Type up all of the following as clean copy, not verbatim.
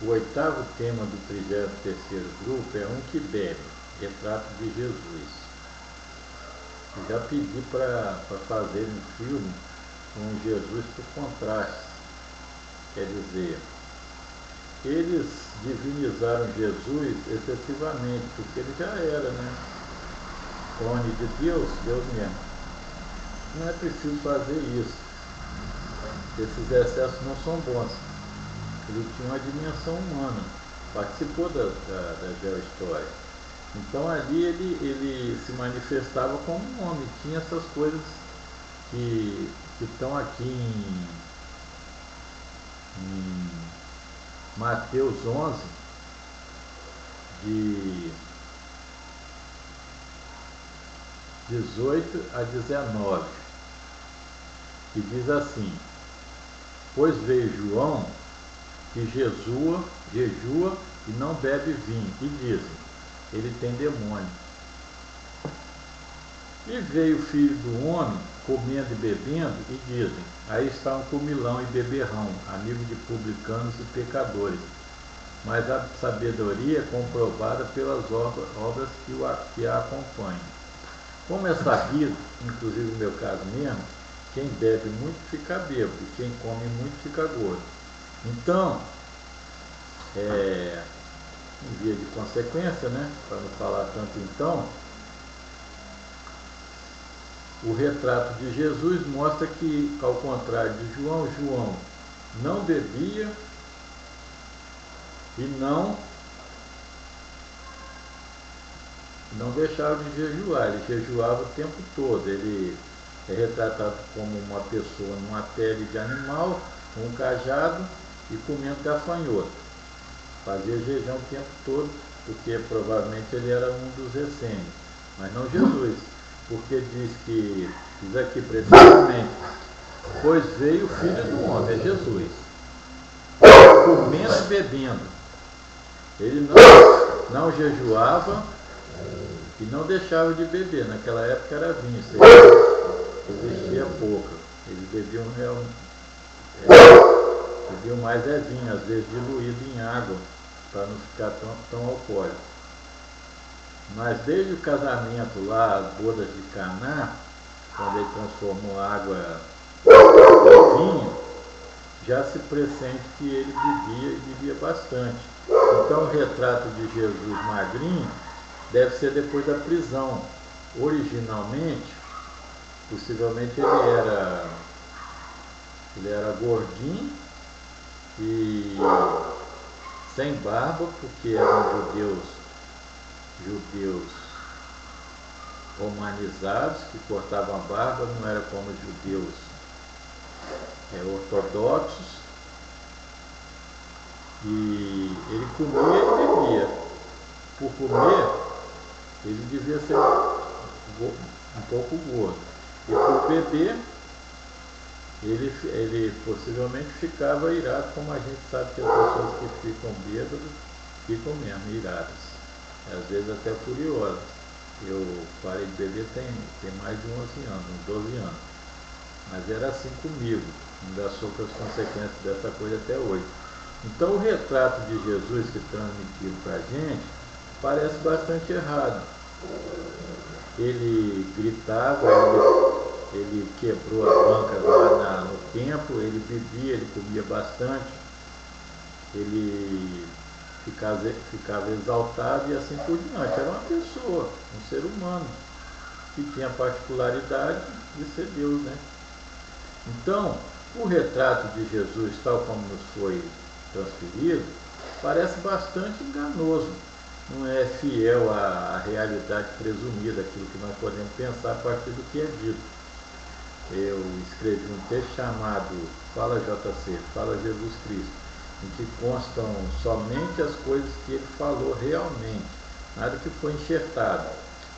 O oitavo tema do 33º grupo é Um que Bebe, retrato de Jesus. Eu já pedi para fazer um filme com Jesus por contraste. Quer dizer, eles divinizaram Jesus excessivamente, porque ele já era, né? Clone de Deus, Deus mesmo. Não é preciso fazer isso. Esses excessos não são bons. Ele tinha uma dimensão humana, participou da geohistória. Então ali ele se manifestava como um homem, tinha essas coisas que estão aqui em Mateus 11, de 18 a 19, que diz assim: Pois veio João, que jejua e não bebe vinho, e dizem, ele tem demônio. E veio o filho do homem, comendo e bebendo, e dizem, aí está um comilão e beberrão, amigo de publicanos e pecadores. Mas a sabedoria é comprovada pelas obras que a acompanham. Como é sabido, inclusive no meu caso mesmo, quem bebe muito fica bêbado, e quem come muito fica gordo. Então, em via de consequência, né, para não falar tanto então, o retrato de Jesus mostra que, ao contrário de João, João não bebia e não deixava de jejuar, ele jejuava o tempo todo. Ele é retratado como uma pessoa numa pele de animal, com um cajado e comendo gafanhoto. Fazia jejum o tempo todo, porque provavelmente ele era um dos essênios, mas não Jesus, porque diz aqui precisamente, pois veio o Filho do Homem, é Jesus, comendo e bebendo. Ele não jejuava e não deixava de beber. Naquela época era vinho, existia pouco. Eles bebiam mais vinho, às vezes diluído em água, para não ficar tão alcoólico. Mas desde o casamento lá, as bodas de Caná, quando ele transformou a água em vinho, já se pressente que ele bebia e bebia bastante. Então o retrato de Jesus magrinho deve ser depois da prisão. Originalmente, possivelmente ele era gordinho e sem barba, porque eram judeus romanizados, que cortavam a barba, não era como os judeus ortodoxos, e ele comia e bebia. Por comer, ele devia ser um pouco gordo, e por beber, ele possivelmente ficava irado, como a gente sabe que as pessoas que ficam bêbadas ficam mesmo iradas, às vezes até furiosas. Eu parei de beber tem mais de 11 anos, uns 12 anos, mas era assim comigo, ainda sofro as consequências dessa coisa até hoje. Então o retrato de Jesus que transmitido para a gente parece bastante errado. Ele gritava, ele quebrou as bancas lá no templo, ele bebia, ele comia bastante, ele ficava exaltado e assim por diante. Era uma pessoa, um ser humano, que tinha a particularidade de ser Deus, né? Então, o retrato de Jesus, tal como nos foi transferido, parece bastante enganoso. Não é fiel à realidade presumida, aquilo que nós podemos pensar a partir do que é dito. Eu escrevi um texto chamado Fala JC, Fala Jesus Cristo, em que constam somente as coisas que ele falou realmente, nada que foi enxertado,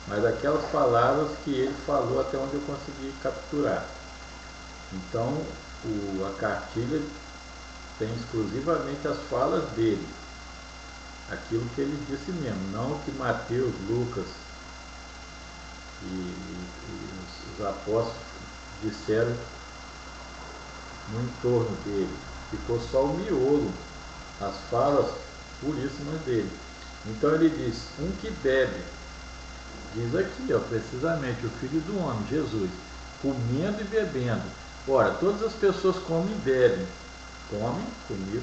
mas aquelas palavras que ele falou até onde eu consegui capturar. Então, a cartilha tem exclusivamente as falas dele, aquilo que ele disse mesmo, não o que Mateus, Lucas e os apóstolos disseram no entorno dele. Ficou só o miolo as falas puríssimas dele. Então ele diz, um que bebe, diz aqui, ó, precisamente, o Filho do Homem, Jesus, comendo e bebendo. Ora, todas as pessoas comem e bebem, comem comida,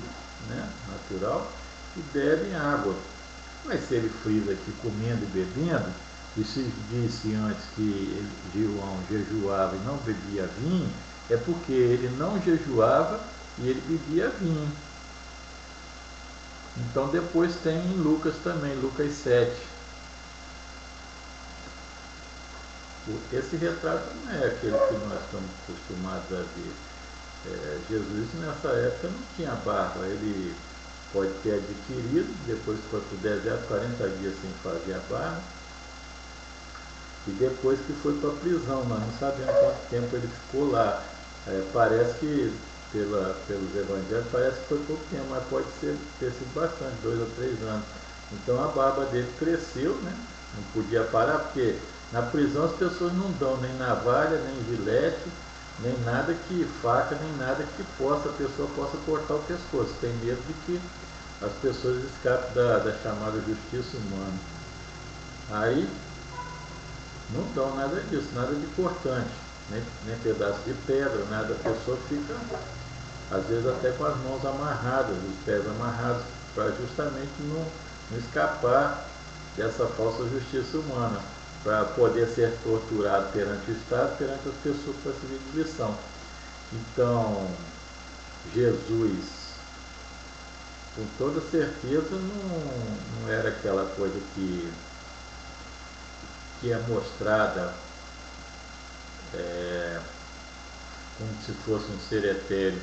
né, natural, e bebem água. Mas se ele frisa aqui comendo e bebendo, e se disse antes que João jejuava e não bebia vinho, é porque ele não jejuava e ele bebia vinho. Então depois tem em Lucas também, Lucas 7. Esse retrato não é aquele que nós estamos acostumados a ver. Jesus nessa época não tinha barba, ele pode ter adquirido, depois foi para o deserto 40 dias sem fazer a barba, e depois que foi para a prisão, nós não sabemos quanto tempo ele ficou lá. Parece que, pelos evangelhos, parece que foi pouco tempo, mas pode ter sido bastante, 2 ou 3 anos. Então a barba dele cresceu, né? Não podia parar, porque na prisão as pessoas não dão nem navalha, nem gilete, nem nada que, faca, nem nada que a pessoa possa cortar o pescoço. Tem medo de que as pessoas escapem da chamada justiça humana. Aí não dão nada disso, nada de cortante, nem pedaço de pedra, nada. A pessoa fica, às vezes, até com as mãos amarradas, os pés amarrados, para justamente não escapar dessa falsa justiça humana, para poder ser torturado perante o Estado, perante as pessoas, para servir de lição. Então, Jesus, com toda certeza, não era aquela coisa que é mostrada como se fosse um ser etéreo,